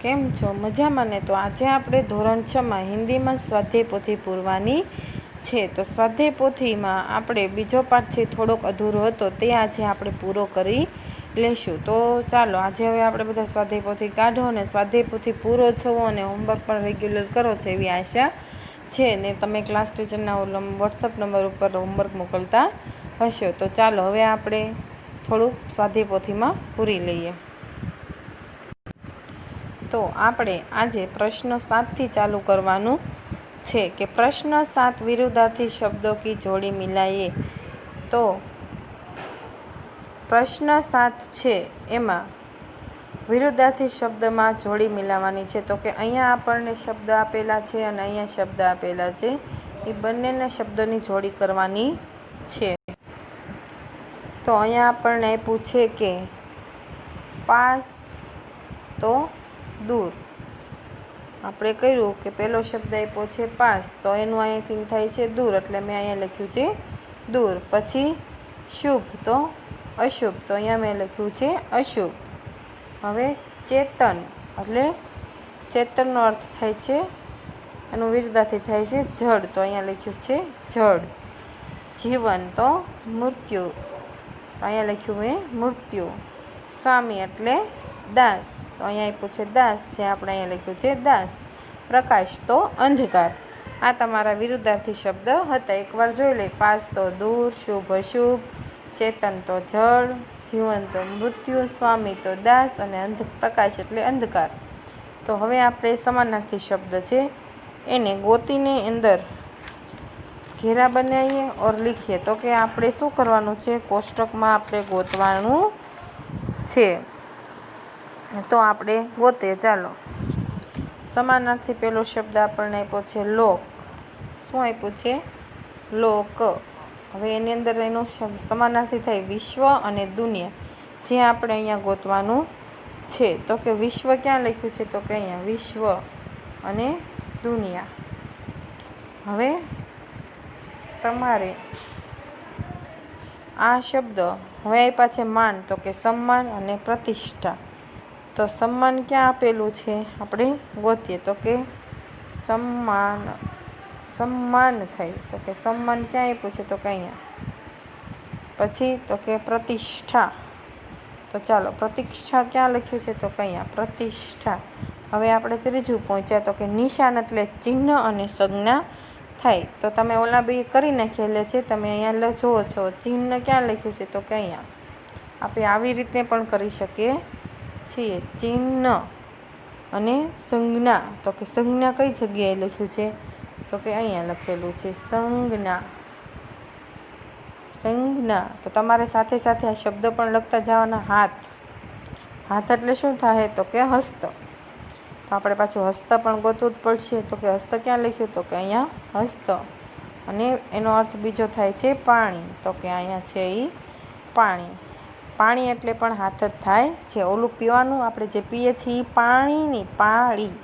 કેમ છો? મજામાં ને? તો આજે આપણે ધોરણ 6માં હિન્દીમાં સ્વાધ્યાય પોથી પૂરવાની છે. તો સ્વાધ્યાય પોથીમાં આપણે બીજો પાઠ છે થોડોક અધૂરો હતો, તે આજે આપણે પૂરો કરી લેશું. તો ચાલો આજે હવે આપણે બધા સ્વાધ્યાય પોથી કાઢો અને સ્વાધ્યાય પોથી પૂરો છો અને હોમવર્ક પણ રેગ્યુલર કરો છો એવી આશા છે ને તમે ક્લાસ ટીચરના વોટ્સઅપ નંબર ઉપર હોમવર્ક મોકલતા હશો. તો ચાલો હવે આપણે થોડુંક સ્વાધ્યાય પોથીમાં પૂરી લઈએ. તો આપણે આજે પ્રશ્ન 7થી ચાલુ કરવાનું છે કે પ્રશ્ન 7 વિરુદ્ધાર્થી શબ્દો કી જોડી મિલાઈએ. તો પ્રશ્ન 7 છે એમાં વિરુદ્ધાર્થી શબ્દમાં જોડી મિલાવવાની છે. તો કે અહીંયા આપણને શબ્દ આપેલા છે અને અહીંયા શબ્દ આપેલા છે, એ બંનેના શબ્દોની જોડી કરવાની છે. તો અહીંયા આપણને આપ્યું છે કે પાસ તો દૂર. આપણે કહ્યું કે પહેલો શબ્દ આપ્યો છે પાસ, તો એનું અહીંયાથી થાય છે દૂર, એટલે મેં અહીંયા લખ્યું છે દૂર. પછી શુભ તો અશુભ, તો અહીંયા મેં લખ્યું છે અશુભ. હવે ચેતન, એટલે ચેતનનો અર્થ થાય છે, એનું વિરુદ્ધાર્થી થાય છે જડ, તો અહીંયા લખ્યું છે જડ. જીવન તો મૃત્યુ, અહીંયા લખ્યું મેં મૃત્યુ. સ્વામી એટલે દાસ, તો અહીંયા આપ્યું છે દાસ, જે આપણે અહીંયા લખ્યું છે દાસ. પ્રકાશ તો અંધકાર. આ તમારા વિરુદ્ધાર્થી શબ્દ હતા. એકવાર જોઈ લે. પાસ તો દૂર, શુભ અશુભ, ચેતન તો જળ, જીવન તો મૃત્યુ, સ્વામી તો દાસ અને પ્રકાશ એટલે અંધકાર. તો હવે આપણે સમાનાર્થી શબ્દ છે એને ગોતીને અંદર ઘેરા બનાવીએ ઓર લીખીએ. તો કે આપણે શું કરવાનું છે, કોષ્ટકમાં આપણે ગોતવાનું છે. તો આપણે ગોતે. ચાલો, સમાનાર્થી પહેલો શબ્દ આપણને આપ્યો છે લોક. શું આપ્યું છે? લોક. હવે એની અંદર એનો સમાનાર્થી થાય વિશ્વ અને દુનિયા, જે આપણે અહીંયા ગોતવાનું છે. તો કે વિશ્વ ક્યાં લખ્યું છે? તો કે અહીંયા વિશ્વ અને દુનિયા. હવે તમારે આ શબ્દ હવે આપ્યા છે માન, તો કે સન્માન અને પ્રતિષ્ઠા. તો સન્માન ક્યાં આપેલું છે આપણે ગોતીએ. તો કે સન્માન થાય, તો કે સન્માન ક્યાં આપ્યું છે? તો કે અહીંયા. પછી તો કે પ્રતિષ્ઠા, તો ચાલો પ્રતિષ્ઠા ક્યાં લખ્યું છે? તો કે અહીંયા પ્રતિષ્ઠા. હવે આપણે ત્રીજું પહોંચ્યા, તો કે નિશાન એટલે ચિહ્ન અને સંજ્ઞા થાય. તો તમે ઓલા બે કરી નાખેલા છે, તમે અહીંયા જુઓ છો ચિહ્ન ક્યાં લખ્યું છે? તો કે અહીંયા. આપણે આવી રીતે પણ કરી શકીએ છીએ, ચિહ્ન અને સંજ્ઞા. તો કે સંજ્ઞા કઈ જગ્યાએ લખ્યું છે? તો કે અહીંયા લખેલું છે સંજ્ઞા. સંજ્ઞા. તો તમારે સાથે સાથે આ શબ્દ પણ લખતા જવાના. હાથ. હાથ એટલે શું થાય? તો કે હસ્ત. તો આપણે પાછું હસ્ત પણ ગોતવું જ પડશે. તો કે હસ્ત ક્યાં લખ્યું? તો કે અહીંયા હસ્ત. અને એનો અર્થ બીજો થાય છે પાણી. તો કે અહીંયા છે એ પાણી. પાણી એટલે પણ હાથ જ થાય છે. ઓલું પીવાનું આપણે જે પીએ છીએ એ પાણીની પાળી,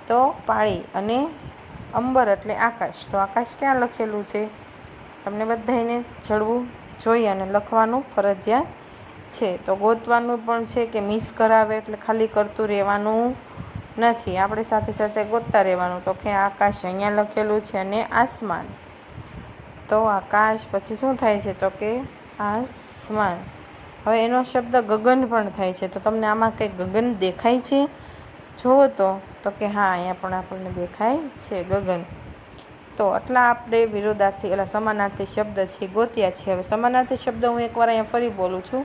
તો પાળી. અને અંબર એટલે આકાશ. તો આકાશ ક્યાં લખેલું છે? તમને બધાને જળવું જોઈએ અને લખવાનું ફરજિયાત છે. તો ગોતવાનું પણ છે કે મિસ કરાવે એટલે ખાલી કરતું રહેવાનું નથી, આપણે સાથે સાથે ગોતતા રહેવાનું. તો કે આકાશ અહીંયા લખેલું છે અને આસમાન. તો આકાશ પછી શું થાય છે? તો કે આસમાન. હવે એનો શબ્દ ગગન પણ થાય છે. તો તમને આમાં કંઈ ગગન દેખાય છે? જુઓ તો કે હા, અહીંયા પણ આપણને દેખાય છે ગગન. તો આટલા આપણે વિરોધાર્થી એટલે સમાનાર્થી શબ્દ છે ગોત્યા છે. હવે સમાનાર્થી શબ્દ હું એકવાર અહીંયા ફરી બોલું છું.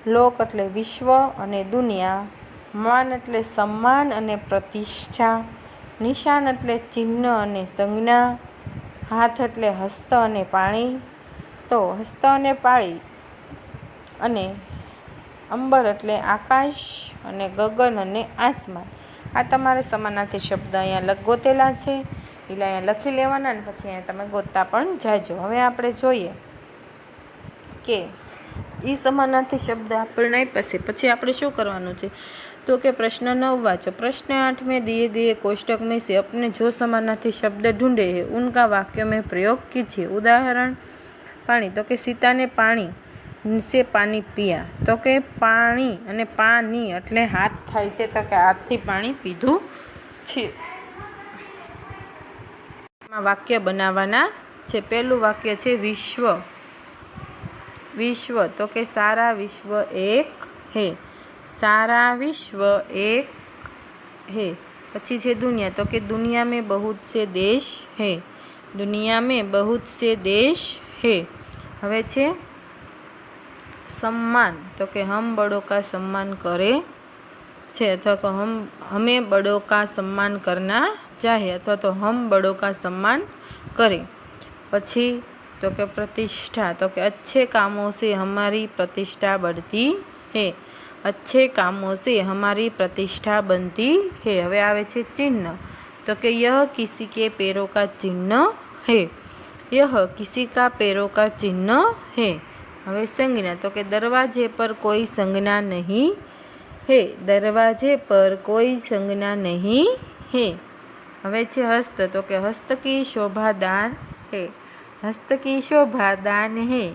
લોક એટલે વિશ્વ અને દુનિયા, માન એટલે સન્માન અને પ્રતિષ્ઠા, નિશાન એટલે ચિહ્ન અને સંજ્ઞા, હાથ એટલે હસ્ત અને પાણી. તો હસ્ત અને પાળી, અને અંબર એટલે આકાશ, અને ગગન અને આસમાન. આ તમારે સમાનાર્થી શબ્દ અહીંયા ગોતેલા છે, એટલે અહીંયા લખી લેવાના અને પછી અહીંયા તમે ગોતતા પણ જાજો. હવે આપણે જોઈએ કે એ સમાનાર્થી શબ્દ આપણને આપ્યા. પછી આપણે શું કરવાનું છે? तो कि प्रश्न 9 वाचो। प्रश्न 8 में दिए गए कोष्टक में से अपने जो समानार्थी शब्द ढूंढे हैं उनका वाक्यों में प्रयोग कीजिए। उदाहरण पानी, तो कि सीता ने पानी से पानी पिया, तो के पाणी अने पानी एटले हाथ थाय छे, तो के हाथथी पाणी पीधुं छे। वाक्य बनाववाना छे। पहेलुं वाक्य छे विश्व। विश्व तो के सारा विश्व एक है। सारा विश्व एक है। पछी छे दुनिया, तो के दुनिया में बहुत से देश है। दुनिया में बहुत से देश है। हवे छे सम्मान, तो के हम बड़ों का सम्मान करे छे, अथवा तो हमें बड़ों का सम्मान करना चाहिए, अथवा तो हम बड़ों का सम्मान करें। पछी तो के प्रतिष्ठा, तो के अच्छे कामों से हमारी प्रतिष्ठा बढ़ती है। अच्छे कामों से हमारी प्रतिष्ठा बनती है। हवे आवे छे चिन्ह, तो के यह किसी के पैरों का चिन्ह है। यह किसी का पैरों का चिन्ह है। हवे संज्ञा, तो के दरवाजे पर कोई संज्ञा नहीं है। दरवाजे पर कोई संज्ञा नहीं है। हवे छे हस्त, तो के हस्त की शोभा दान है। हस्त की शोभा दान है,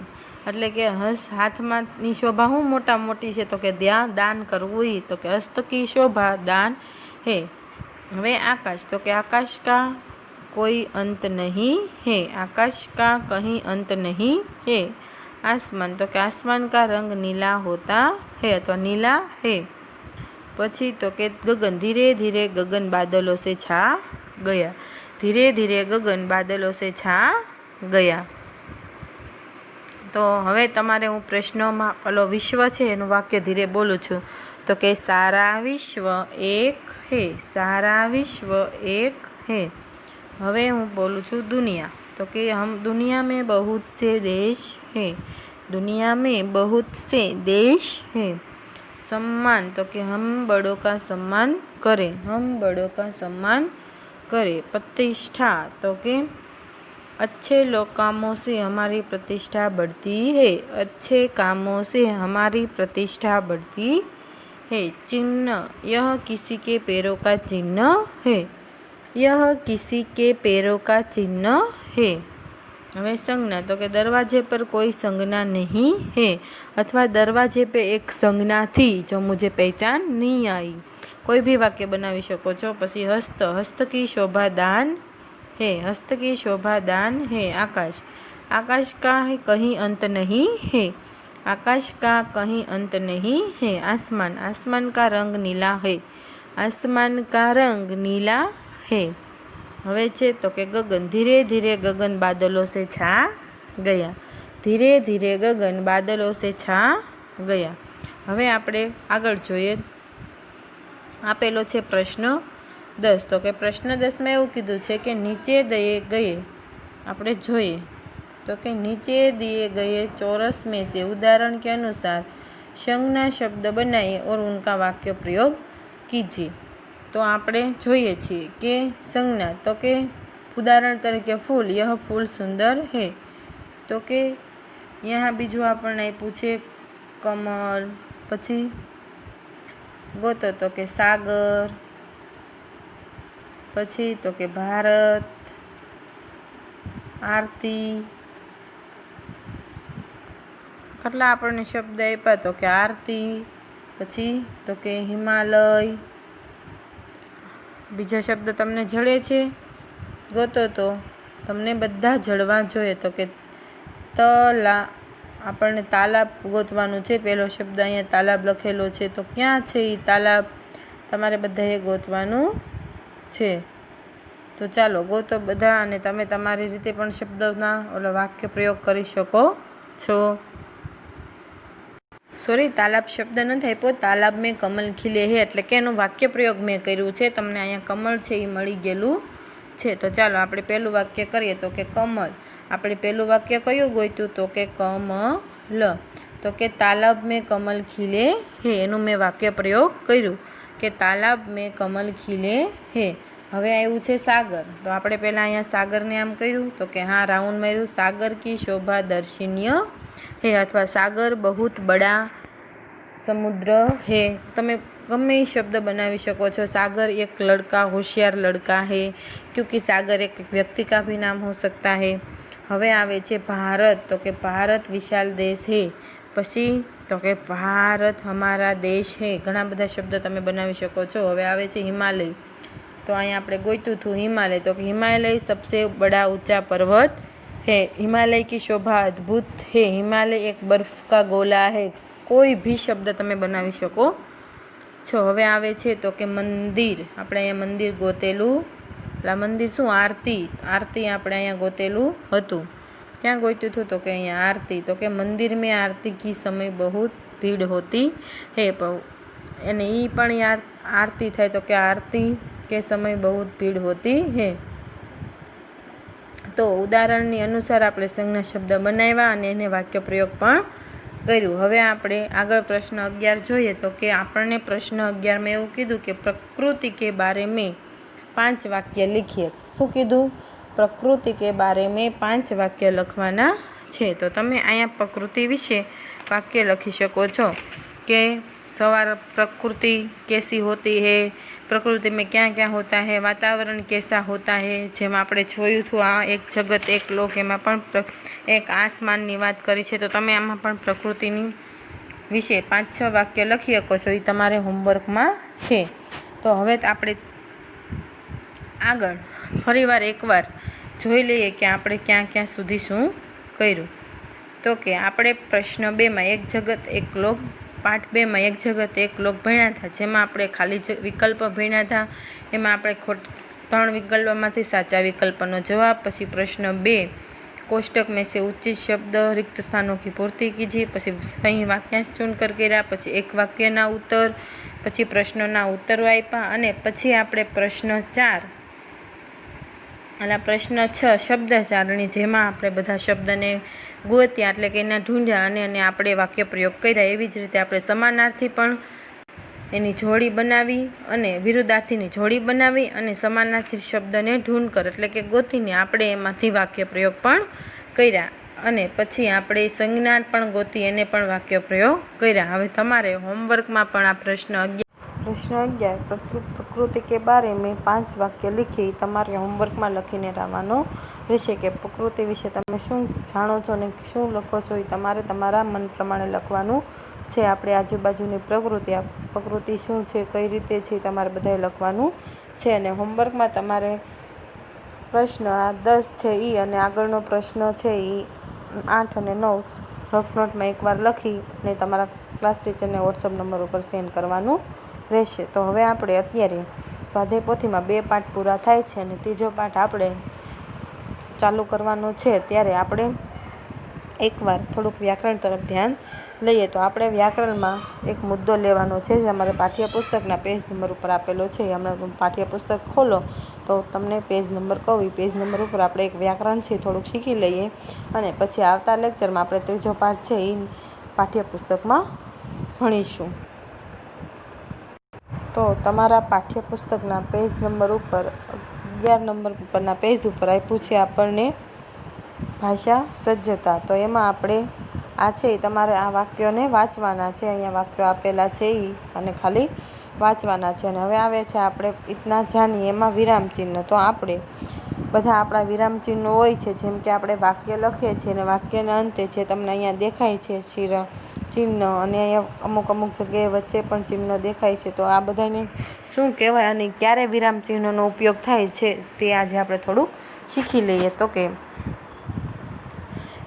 એટલે કે હાથમાંની શોભા હું મોટા મોટી છે, તો કે દાન કરવું ही, तो કે हस्त की शोभा दान है। હવે आकाश, तो કે आकाश का कोई अंत नहीं है। आकाश का कहीं अंत नहीं है। आसमान, तो कि आसमान का रंग नीला होता है, अथवा नीला है। पछी तो कि गगन, धीरे धीरे गगन बादलों से छा गया। धीरे धीरे गगन बादलों से छा गया। तो हवे तमारे हूँ प्रश्नों में पेलो विश्व छे एनुं वाक्य धीरे बोलूँ छूँ, तो कि सारा विश्व एक है। सारा विश्व एक है। हवे हूँ बोलूँ छूँ दुनिया, तो कि हम दुनिया में बहुत से देश है। दुनिया में बहुत से देश है। सम्मान, तो कि हम बड़ों का सम्मान करें। हम बड़ों का सम्मान करें। प्रतिष्ठा, तो कि अच्छे लोग कामों से हमारी प्रतिष्ठा बढ़ती है। अच्छे कामों से हमारी प्रतिष्ठा बढ़ती है। चिन्ह, यह किसी के पैरों का चिन्ह है। यह किसी के पैरों का चिन्ह है। हमें संज्ञा, तो कि दरवाजे पर कोई संज्ञा नहीं है, अथवा दरवाजे पे एक संज्ञा थी जो मुझे पहचान नहीं आई। कोई भी वाक्य बनावी शको छो। पछी हस्त, हस्त की शोभा दान है। हस्त की शोभा दान है। आकाश, आकाश का कहीं अंत नहीं है। आकाश का कहीं अंत नहीं है। आसमान, आसमान का रंग नीला है। आसमान का रंग नीला है। हवे छे तो कि गगन, धीरे धीरे गगन बादलों से छा गया। धीरे धीरे गगन बादलों से छा गया। हवे आपणे आगळ जोईए। आपेलो छे प्रश्न 10, तो कि प्रश्न 10 में एवुं कीधुं छे कि नीचे दिए गए, आपणे जोईए तो कि नीचे दिए गए चौरस में से उदाहरण के अनुसार संज्ञा शब्द बनाइए और उनका वाक्य प्रयोग कीजिए। तो आपणे जोईए छीए कि संज्ञा, तो कि उदाहरण तरीके फूल, यह फूल सुंदर है। तो कि यहाँ बीजू आपणे पूछे कमल। पछी गोतो, तो कि सागर। पछी तो कि भारत। आरती। કેટલા આપણને શબ્દ આપ્યા, તો કે આરતી। પછી તો કે હિમાલય। બીજા શબ્દ તમને જડે છે? ગોતો તો તમને બધા જડવા જોઈએ। તો કે આપણને તાલાબ ગોતવાનું છે। પહેલો શબ્દ અહીંયા તાલાબ લખેલો છે, તો ક્યાં છે એ તાલાબ? તમારે બધાએ ગોતવાનું છે। તો ચાલો ગોતો બધા, અને તમે તમારી રીતે પણ શબ્દના વાક્ય પ્રયોગ કરી શકો છો। સોરી, તાલાબ શબ્દ નથી આપ્યો, તાલાબ મેં કમલ ખીલે હે, એટલે કે એનું વાક્ય પ્રયોગ મેં કર્યું છે। તમને અહીંયા કમળ છે એ મળી ગયેલું છે। તો ચાલો આપણે પહેલું વાક્ય કરીએ, તો કે કમલ। આપણે પહેલું વાક્ય કયું ગોત્યું? તો કે કમલ। તો કે તાલાબ મેં કમલ ખીલે હે, એનું મેં વાક્ય પ્રયોગ કર્યું કે તાલાબ મેં કમલ ખીલે હે। હવે આવ્યું છે સાગર। તો આપણે પહેલાં અહીંયા સાગરને આમ કર્યું, તો કે हाँ राउंड मार्યું। सागर की शोभा दर्शनीय है, अथवा सागर बहुत बड़ा समुद्र है। तमे गमे शब्द बनावी शको छो। सागर एक लड़का, होशियार लड़का है, क्योंकि सागर एक व्यक्ति का भी नाम हो सकता है। हवे आवे छे भारत। तो कि भारत विशाल देश है। પછી તો કે ભારત હમારા દેશ હે, ઘણા બધા શબ્દ તમે બનાવી શકો છો। હવે આવે છે હિમાલય, તો અહીંયા આપણે ગોઈતું હતું હિમાલય, તો કે हिमालय सबसे बड़ा ऊंचा पर्वत है, हिमालय की शोभा अद्भुत है, हिमालय एक बर्फ का गोला है। કોઈ બી શબ્દ તમે બનાવી શકો છો। હવે આવે છે તો કે મંદિર, આપણે અહીંયા મંદિર ગોતેલું, મંદિર શું આરતી, આરતી આપણે અહીંયા ગોતેલું હતું। ક્યાં ગોત્યું હતું? તો કે અહીંયા આરતી, તો કે મંદિર મેં આરતી કી સમય બહુત ભીડ હોતી હે, અને એ પણ આરતી થાય તો કે આરતી કે સમય બહુત ભીડ હોતી હે। તો ઉદાહરણની અનુસાર આપણે સંજ્ઞા શબ્દ બનાવ્યા અને એને વાક્ય પ્રયોગ પણ કર્યું। હવે આપણે આગળ પ્રશ્ન 11 જોઈએ, તો કે આપણને પ્રશ્ન 11 में એવું કીધું કે પ્રકૃતિ કે બારે મેં 5 વાક્ય લીખીએ। શું કીધું? પ્રકૃતિ કે બારે મેં 5 વાક્ય લખવાના છે। તો તમે અહીંયા પ્રકૃતિ વિશે વાક્ય લખી શકો છો કે सवार प्रकृति कैसी होती है, प्रकृति में क्या क्या होता है, वातावरण कैसा होता है, જેમાં આપણે જોયું હતું આ એક જગત એક લોક, એમાં પણ એક આસમાનની વાત કરી છે। તો તમે આમાં પણ પ્રકૃતિની વિશે 5-6 વાક્ય લખી શકો છો, એ તમારે હોમવર્કમાં છે। તો હવે આપણે આગળ ફરીવાર એકવાર જોઈ લઈએ કે આપણે ક્યાં ક્યાં સુધી શું કર્યું। તો કે આપણે પ્રશ્ન 2માં એક જગત એક લોક, પાઠ 2માં એક જગત એક લોક ભણ્યા હતા, જેમાં આપણે ખાલી વિકલ્પ ભણ્યા હતા। એમાં આપણે 3 વિકલ્પમાંથી સાચા વિકલ્પનો જવાબ, પછી પ્રશ્ન 2 कोष्टक में से उचित शब्द रिक्त स्थानों की पूर्ति कीजिए, પછી સહી વાક્યાંશ ચૂન કર્યા, પછી એક વાક્યના ઉત્તર, પછી પ્રશ્નોના ઉત્તરો આપ્યા, અને પછી આપણે પ્રશ્ન 4 અને પ્રશ્ન 6 શબ્દ ચારણી, જેમાં આપણે બધા શબ્દને ગોત્યા એટલે કે એના ઢૂંઢ્યા અને આપણે વાક્ય પ્રયોગ કર્યા। એવી જ રીતે આપણે સમાનાર્થી પણ એની જોડી બનાવી અને વિરુદ્ધાર્થીની જોડી બનાવી અને સમાનાર્થી શબ્દને ઢૂંઢ કર એટલે કે ગોતીને આપણે એમાંથી વાક્ય પ્રયોગ પણ કર્યા, અને પછી આપણે સંજ્ઞા પણ ગોતી એને પણ વાક્ય પ્રયોગ કર્યા। હવે તમારે હોમવર્કમાં પણ આ પ્રશ્ન 11 પ્રકૃતિ કે બારે મેં 5 વાક્ય લીખી, તમારે હોમવર્કમાં લખીને લાવવાનો રહેશે કે પ્રકૃતિ વિશે તમે શું જાણો છો ને શું લખો છો, એ તમારે તમારા મન પ્રમાણે લખવાનું છે। આપણે આજુબાજુની પ્રકૃતિ શું છે, કઈ રીતે છે, તમારે બધાએ લખવાનું છે। અને હોમવર્કમાં તમારે પ્રશ્ન આ 10 છે એ અને આગળનો પ્રશ્ન છે એ 8 અને 9 રફ નોટમાં એકવાર લખી અને તમારા ક્લાસ ટીચરને વોટ્સઅપ નંબર ઉપર સેન્ડ કરવાનું રહેશે। તો હવે આપણે અત્યારે સ્વાધ્યાય પોથીમાં 2 પાઠ પૂરા થાય છે અને ત્રીજો પાઠ આપણે ચાલુ કરવાનો છે। ત્યારે આપણે એકવાર થોડુંક વ્યાકરણ તરફ ધ્યાન લઈએ। તો આપણે વ્યાકરણમાં એક મુદ્દો લેવાનો છે જે અમારે પાઠ્યપુસ્તકના પેજ નંબર ઉપર આપેલો છે। હમણાં પાઠ્યપુસ્તક ખોલો તો તમને પેજ નંબર કહું, એ પેજ નંબર ઉપર આપણે એક વ્યાકરણ છે થોડુંક શીખી લઈએ અને પછી આવતા લેક્ચરમાં આપણે ત્રીજો પાઠ છે એ પાઠ્યપુસ્તકમાં ભણીશું। તો તમારા પાઠ્યપુસ્તકના પેજ નંબર ઉપર 11 નંબર ઉપરના પેજ ઉપર આપ્યું છે આપણને ભાષા સજ્જતા। તો એમાં આપણે આ છે તમારે આ વાક્યોને વાંચવાના છે, અહીંયા વાક્યો આપેલા છે એ અને ખાલી વાંચવાના છે। અને હવે આવે છે આપણે ઇતના જાણીએ, એમાં વિરામ ચિહ્ન। તો આપણે બધા આપણા વિરામ ચિહ્નો હોય છે, જેમ કે આપણે વાક્ય લખીએ છીએ અને વાક્યના અંતે જે તમને અહીંયા દેખાય છે ચિહ્ન, અને અહીંયા અમુક જગ્યાએ વચ્ચે પણ ચિહ્ન દેખાય છે। તો આ બધાને શું કહેવાય અને ક્યારે વિરામ ચિહ્નનો ઉપયોગ થાય છે તે આજે આપણે થોડુંક શીખી લઈએ। તો કે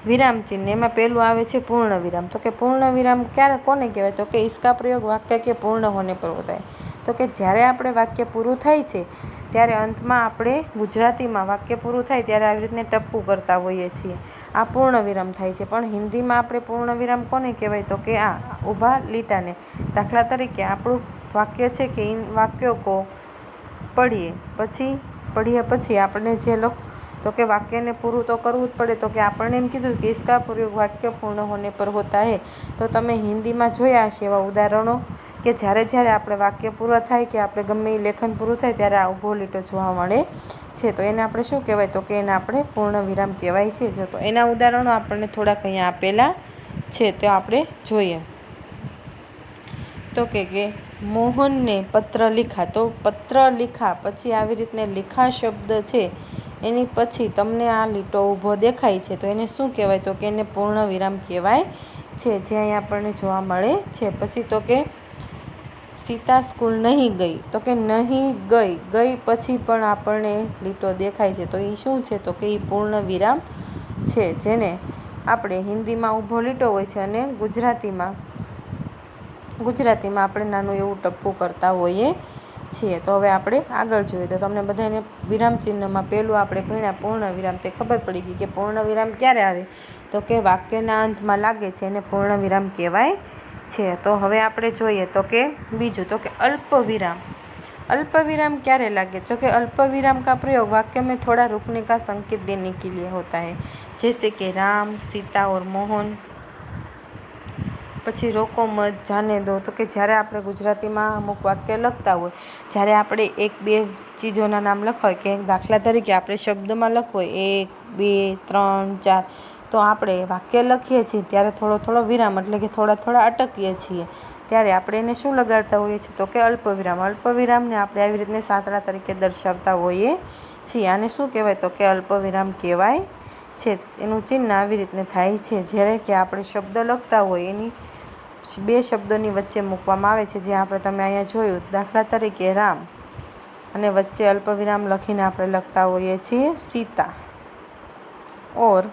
विराम चिन्ह एम पहलू आवे छे पूर्ण विराम। तो कि पूर्ण विराम क्यारे कोने कहेवाय? तो कि इसका प्रयोग वाक्य के पूर्ण होने पर होता है। तो कि ज्यारे आपणे वाक्य पूरुं थाय छे त्यारे अंतमां आपणे गुजरातीमां वाक्य पूरुं थाय त्यारे आवी रीतने टपकું करता होईए छीए, आ पूर्ण विराम थाय छे। पण हिंदीमां आपणे पूर्ण विराम कोने कहेवाय? तो कि आ ऊभा લીટાને। दाखला तरीके આપણું वाक्य छे कि इन वाक्यों को पढ़िए पछी आपणे जे लख तो कि वाक्य ने पूરું तो करવું જ પડે। तो कि આપણને એમ કીધું કે इसका प्रयोग वाक्य पूर्ण होने पर होता है। तो તમે હિન્દીમાં જોયા હશે એવા ઉદાહરણો કે જ્યારે આપણે વાક્ય પૂરા થાય કે આપણે ગમે એ લેખન પૂરું થાય ત્યારે આ ઊભો લીટો જોવા મળે છે। તો એને આપણે શું કહેવાય? તો કે એને આપણે પૂર્ણ વિરામ કહેવાય છે। જો તો એના ઉદાહરણો આપણને થોડાક અહીંયા આપેલા છે તો આપણે જોઈએ। તો કે મોહનને પત્ર લીખા। તો પત્ર લીખા પછી આવી રીતને લીખા શબ્દ છે એની પછી તમને આ લીટો ઊભો દેખાય છે તો એને શું કહેવાય? તો કે એને પૂર્ણ વિરામ કહેવાય છે, જે અહીં આપણને જોવા મળે છે. પછી તો કે સીતા સ્કૂલ નહીં ગઈ, તો કે નહીં ગઈ, ગઈ પછી પણ આપણને લીટો દેખાય છે, તો એ શું છે? તો કે એ પૂર્ણ વિરામ છે, જેને આપણે હિન્દીમાં ઊભો લીટો હોય છે અને ગુજરાતીમાં આપણે નાનું એવું ટપ્પું કરતા હોઈએ છીએ. તો હવે આપણે આગળ જોઈએ તો તમને બધાને વિરામ ચિહ્નમાં પહેલું આપણે ભણ્યા પૂર્ણ વિરામ, તે ખબર પડી ગઈ કે પૂર્ણ વિરામ ક્યારે આવે, તો કે વાક્યના અંતમાં લાગે છે એને પૂર્ણ વિરામ કહેવાય છે. તો હવે આપણે જોઈએ તો કે બીજું તો કે અલ્પ વિરામ. अल्प विराम क्यारे लागे? तो कि अल्प विराम का प्रयोग वाक्य में थोड़ा रुकने का संकेत देने के लिए होता है, जैसे कि राम, सीता और मोहन. પછી રોકો મત, જાને દો. તો કે જ્યારે આપણે ગુજરાતીમાં અમુક વાક્ય લખતા હોય, જ્યારે આપણે એક બે ચીજોના નામ લખવા હોય, કે દાખલા તરીકે આપણે શબ્દમાં લખવું હોય 1, 2, 3, 4, તો આપણે વાક્ય લખીએ છીએ ત્યારે થોડો થોડો વિરામ એટલે કે થોડા થોડા અટકીએ છીએ, ત્યારે આપણે એને શું લગાડતા હોઈએ છીએ? તો કે અલ્પ વિરામ. અલ્પ વિરામને આપણે આવી રીતને સાંતળા તરીકે દર્શાવતા હોઈએ છીએ. આને શું કહેવાય? તો કે અલ્પ વિરામ કહેવાય છે. એનું ચિહ્ન આવી રીતને થાય છે, જ્યારે કે આપણે શબ્દ લખતા હોય એની બે શબ્દોની વચ્ચે મૂકવામાં આવે છે, જે આપણે તમે અહીંયા જોયું. દાખલા તરીકે રામ અને વચ્ચે અલ્પ વિરામ લખીને આપણે લખતા હોઈએ છીએ સીતા, ઓર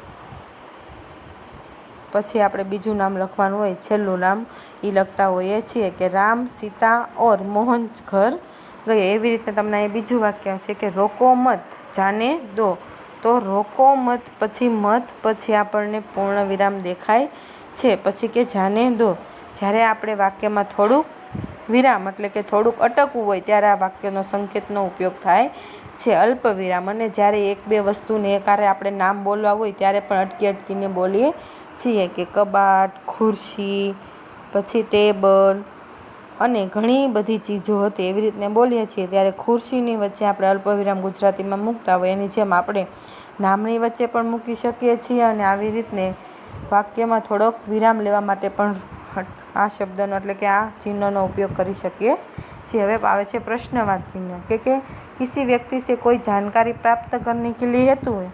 પછી આપણે બીજું નામ લખવાનું હોય, છેલ્લું નામ એ લખતા હોઈએ છીએ કે રામ, સીતા ઓર મોહન ઘર ગયે. એવી રીતે તમને અહીં બીજું વાક્ય છે કે રોકો મત, જાને દો. તો રોકો મત પછી આપણને પૂર્ણ વિરામ દેખાય છે. પછી કે જાને દો, જ્યારે આપણે વાક્યમાં થોડુંક વિરામ એટલે કે થોડુંક અટકવું હોય ત્યારે આ વાક્યનો સંકેતનો ઉપયોગ થાય છે, અલ્પ વિરામ. અને જ્યારે એક બે વસ્તુને એકારે આપણે નામ બોલવા હોય ત્યારે પણ અટકીને બોલીએ છીએ, કે કબાટ, ખુરશી, પછી ટેબલ અને ઘણી બધી ચીજો હતી, એવી રીતને બોલીએ છીએ. ત્યારે ખુરશીની વચ્ચે આપણે અલ્પ વિરામ ગુજરાતીમાં મૂકતા હોય એની જેમ આપણે નામની વચ્ચે પણ મૂકી શકીએ છીએ, અને આવી રીતને વાક્યમાં થોડોક વિરામ લેવા માટે પણ આ શબ્દનો એટલે કે આ ચિહ્નનો ઉપયોગ કરી શકીએ છીએ. હવે આવે છે પ્રશ્નવાદ ચિહ્ન, કે किसी व्यक्ति से कोई जानकारी प्राप्त करने के लिए हेतु है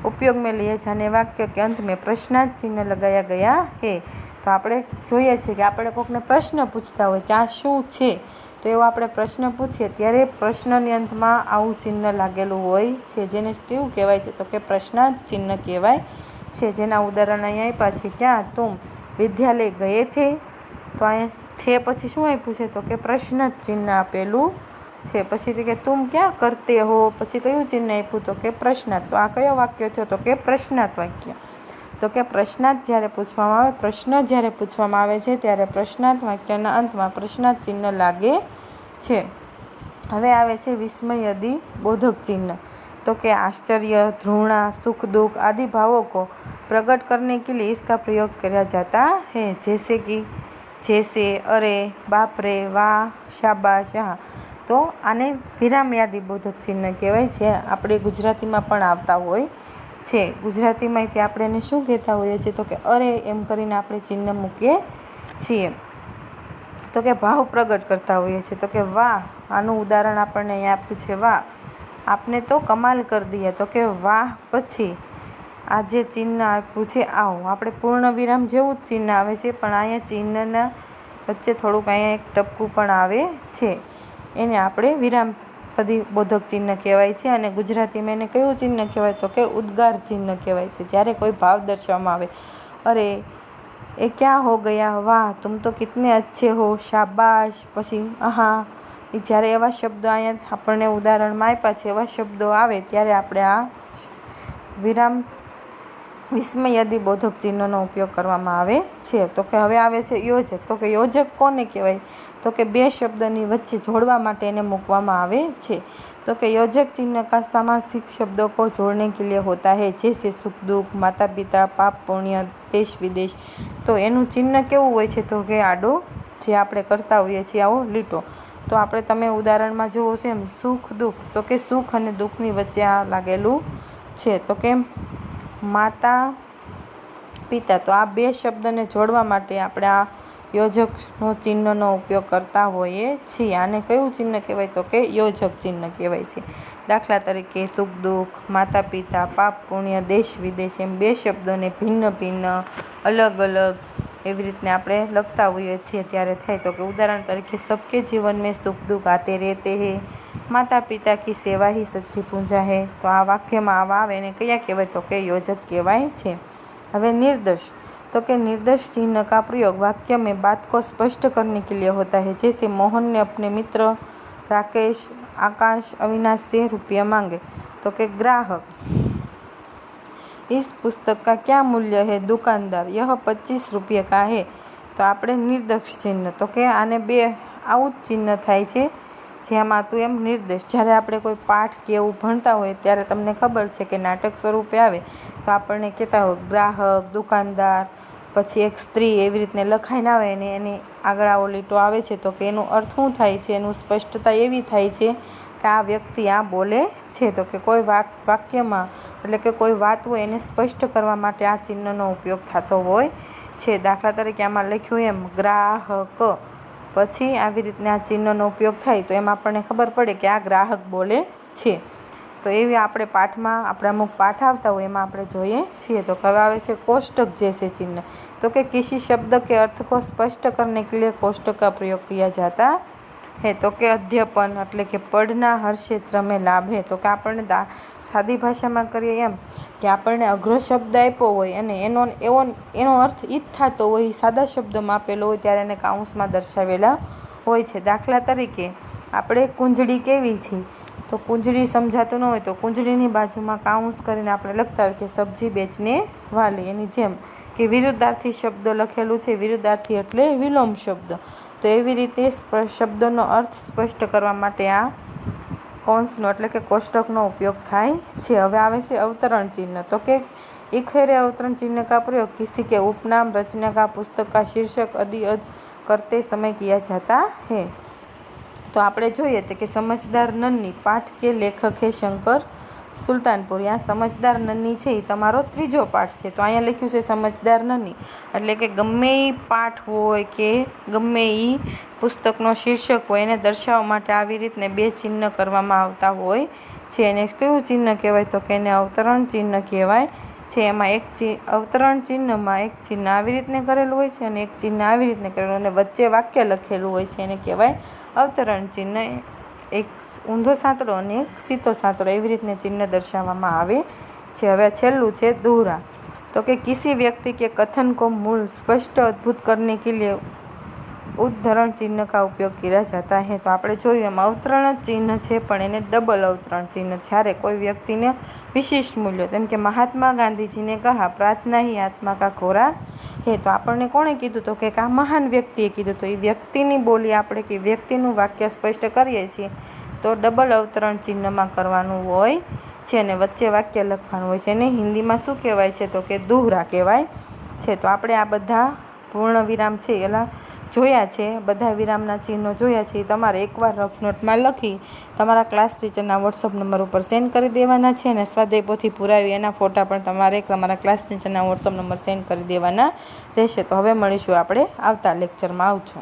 उपयोग में लिए जाने वाक्य के अंत में प्रश्नार्थ चिन्ह लगाया गया है. તો આપણે જોઈએ છીએ કે આપણે કોઈકને પ્રશ્ન પૂછતા હોય કે આ શું છે, તો એવો આપણે પ્રશ્ન પૂછીએ ત્યારે પ્રશ્નની અંતમાં આવું ચિહ્ન લાગેલું હોય છે, જેને કેવું કહેવાય છે? તો કે પ્રશ્નાર્થ ચિહ્ન કહેવાય છે. જેના ઉદાહરણ અહીંયા આપ્યા છે. ક્યાં તુમ વિદ્યાલય ગયે થે? તો અહીંયા થે પછી શું આપ્યું છે? તો કે પ્રશ્ન ચિહ્ન આપેલું છે. પછી કે તુમ ક્યાં કરતે હો? પછી કયું ચિહ્ન આપ્યું? તો કે પ્રશ્નાર્થ. તો આ કયો વાક્ય થયો? તો કે પ્રશ્નાર્થ વાક્ય. તો કે પ્રશ્નાર્થ જ્યારે પૂછવામાં આવે, પ્રશ્ન જ્યારે પૂછવામાં આવે છે ત્યારે પ્રશ્નાર્થ વાક્યના અંતમાં પ્રશ્નાર્થ ચિહ્ન લાગે છે. હવે આવે છે વિસ્મયદી બોધક ચિહ્ન. तो कि आश्चर्य, घृणा, सुख दुख आदि भावों को प्रकट करने के लिए इसका प्रयोग किया जाता है, जैसे कि जैसे, अरे, बाप रे, वाह, शाबाश. हाँ, तो आने विरामयादी बोधक चिन्ह कहेवाय छे. આપણે ગુજરાતીમાં પણ આવતા હોય છે. ગુજરાતીમાંથી આપણે એને શું કહેતા હોઈએ છીએ? તો કે અરે એમ કરીને આપણે ચિહ્ન મૂકીએ છીએ. તો કે ભાવ પ્રગટ કરતા હોઈએ છીએ. તો કે વાહ, આનું ઉદાહરણ આપણને અહીંયા આપ્યું છે, વાહ આપને તો કમાલ કર દિયા. તો કે વાહ પછી આ જે ચિહ્ન આપ્યું છે આવું આપણે પૂર્ણ વિરામ જેવું જ ચિહ્ન આવે છે, પણ અહીંયા ચિહ્નના વચ્ચે થોડુંક અહીંયા એક ટપકું પણ આવે છે. એને આપણે વિરામપદી બોધક ચિહ્ન કહેવાય છે. અને ગુજરાતીમાં એને કયું ચિહ્ન કહેવાય? તો કે ઉદ્ગાર ચિહ્ન કહેવાય છે. જ્યારે કોઈ ભાવ દર્શાવવામાં આવે, અરે એ ક્યાં હો ગયા, વાહ તુમ તો કિતને અચ્છે હો, શાબાશ, પછી આહા. એ જ્યારે એવા શબ્દો અહીંયા આપણને ઉદાહરણમાં આપ્યા છે એવા શબ્દો આવે ત્યારે આપણે આ વિરામ વિસ્મયદી બોધક ચિહ્નનો ઉપયોગ કરવામાં આવે છે. તો કે હવે આવે છે યોજક. તો કે યોજક કોને કહેવાય? તો કે બે શબ્દની વચ્ચે જોડવા માટે એને મૂકવામાં આવે છે. तो कि योजक चिन्ह का सामासिक शब्दों को जोड़ने के लिए होता है, जैसे सुख दुख, माता पिता, पाप पुण्य, देश विदेश. तो एનું ચિહ્ન કેવું હોય છે? તો કે આડો જે આપણે કરતા હોઈએ છીએ આવો લીટો. તો આપણે તમે ઉદાહરણમાં જુઓ છો એમ સુખ દુઃખ, તો કે સુખ અને દુઃખની વચ્ચે આ લાગેલું છે. તો કે માતા પિતા, તો આ બે શબ્દને જોડવા માટે આપણે આ યોજકનો ચિહ્નનો ઉપયોગ કરતા હોઈએ છીએ. આને કયું ચિહ્ન કહેવાય? તો કે યોજક ચિહ્ન કહેવાય છે. દાખલા તરીકે સુખ દુઃખ, માતા પિતા, પાપ પુણ્ય, દેશ વિદેશ એમ બે શબ્દોને ભિન્ન ભિન્ન, અલગ અલગ એવી રીતને આપણે લખતા હોઈએ છીએ ત્યારે થાય. તો કે ઉદાહરણ તરીકે सबके जीवन में सुख दुख आते रहते हैं, माता पिता की सेवा ही सच्ची पूजा है. તો આ વાક્યમાં આવા આવે એને કયા કહેવાય? તો કે યોજક કહેવાય છે. હવે निर्दोष, तो कि निर्दोष चिन्ह का प्रयोग वाक्य में बात को स्पष्ट करने के लिए होता है. जैसे मोहन ने अपने मित्र राकेश, आकाश, अविनाश से रुपया मांगे. तो कि ग्राहक, इस पुस्तक का क्या मूल्य है? दुकानदार, यह 25 रुपये का है. तो આપણે નિર્દોષ ચિહ્ન, તો કે આને બે આવું જ ચિહ્ન થાય છે જેમાં હતું એમ નિર્દેશ. જ્યારે આપણે કોઈ પાઠ કે એવું ભણતા હોય ત્યારે તમને ખબર છે કે નાટક સ્વરૂપે આવે તો આપણને કહેતા હોય ગ્રાહક, દુકાનદાર, પછી એક સ્ત્રી, એવી રીતને લખાઈને આવે ને એની આગળ આવો લીટો આવે છે. તો કે એનું અર્થ શું થાય છે? એનું સ્પષ્ટતા એવી થાય છે કે આ વ્યક્તિ આ બોલે છે. તો કે કોઈ વાક્યમાં એટલે કે કોઈ વાત હોય એને સ્પષ્ટ કરવા માટે આ ચિહ્નનો ઉપયોગ થતો હોય છે. દાખલા તરીકે આમાં લખ્યું એમ ગ્રાહક, પછી આવી રીતના આ ચિહ્નનો ઉપયોગ થાય તો એમાં આપણને ખબર પડે કે આ ગ્રાહક બોલે છે. તો એવી આપણે પાઠમાં આપણે અમુક પાઠ આવતા હોય એમાં આપણે જોઈએ છીએ. તો હવે આવે છે કોષ્ટક जैसे चिन्ह. तो कि किसी शब्द के अर्थ को स्पष्ट करने के लिए कोष्टक का प्रयोग किया जाता है. तो કે અધ્યપન એટલે કે પઢના હર ક્ષેત્ર મેં લાભ હે. તો કે આપણને સાદી ભાષામાં કરીએ એમ કે આપણને અઘરો શબ્દ આપ્યો હોય અને એનો અર્થ ઈ જ થતો હોય, સાદા શબ્દમાં આપેલો હોય ત્યારે એને કાઉન્સમાં દર્શાવેલા હોય છે. દાખલા તરીકે આપણે કુંજળી કેવી છે? તો કુંજળી સમજાતું ન હોય તો કુંજળીની બાજુમાં કાઉન્સ કરીને આપણે લખતા હોય કે સબ્જી બેચને વાલી. એની જેમ કે વિરુદ્ધાર્થી શબ્દ લખેલું છે, વિરુદ્ધાર્થી એટલે વિલોમ શબ્દ. તો એવી રીતે શબ્દનો અર્થ સ્પષ્ટ કરવા માટે આ કૌંસનો એટલે કે કોષ્ટકનો ઉપયોગ થાય છે. હવે આવે છે અવતરણ ચિહ્ન. તો કે इखरे अवतरण चिन्ह का प्रयोग किसी के उपनाम, रचना का, पुस्तक का शीर्षक आदि करते समय किया जाता है. तो આપણે જોઈએ તો કે સમજદાર નન્ની પાઠ કે લેખક હે શંકર સુલતાનપુરી. આ સમજદાર નન્ની છે એ તમારો ત્રીજો પાઠ છે. તો અહીંયા લખ્યું છે સમજદાર નન્ની એટલે કે ગમે એ પાઠ હોય કે ગમે એ પુસ્તકનો શીર્ષક હોય એને દર્શાવવા માટે આવી રીતને બે ચિહ્ન કરવામાં આવતા હોય છે. એને કયું ચિહ્ન કહેવાય? તો કે એને અવતરણ ચિહ્ન કહેવાય છે. એમાં એક અવતરણ ચિહ્નમાં એક ચિહ્ન આવી રીતને કરેલું હોય છે અને એક ચિહ્ન આવી રીતને કરેલું અને વચ્ચે વાક્ય લખેલું હોય છે એને કહેવાય અવતરણ ચિહ્ન. એક ઊંધો સાંતળો અને એક સીધો સાંતળો એવી રીતને ચિહ્ન દર્શાવવામાં આવે છે. હવે છેલ્લું છે દોહરા. તો કે કિસી વ્યક્તિ કે કથન को मूल स्पष्ट अद्भुत करने के लिए ઉદ્ધરણ ચિહ્ન કા ઉપયોગ કિયા જાતા હૈ. તો આપણે જોયું એમ અવતરણ ચિહ્ન છે પણ એને ડબલ અવતરણ ચિહ્ન. જ્યારે કોઈ વ્યક્તિને વિશિષ્ટ મૂલ્યો, જેમ કે મહાત્મા ગાંધીજીને કહા પ્રાર્થના ही આત્મા કા ખોરાક હે. તો આપણને કોણે કીધું? તો કે આ મહાન વ્યક્તિએ કીધું. તો એ વ્યક્તિની બોલી આપણે કે વ્યક્તિનું વાક્ય સ્પષ્ટ કરીએ છીએ તો ડબલ અવતરણ ચિહ્નમાં કરવાનું હોય છે અને વચ્ચે વાક્ય લખવાનું હોય છે. એને હિન્દીમાં શું કહેવાય છે? તો કે દોહરા કહેવાય છે. તો આપણે આ બધા પૂર્ણ વિરામ છે એલા જોયા છે, બધા વિરામના ચિહ્નો જોયા છે. તમારે એકવાર રફ નોટમાં લખી તમારા ક્લાસ ટીચરના વોટ્સઅપ નંબર ઉપર સેન્ડ કરી દેવાના છે અને સ્વાધ્યાય પોથી પુરાવી એના ફોટા પણ તમારે તમારા ક્લાસ ટીચરના વોટ્સઅપ નંબર સેન્ડ કરી દેવાના રહેશે. તો હવે મળીશું આપણે આવતા લેક્ચરમાં. આવજો.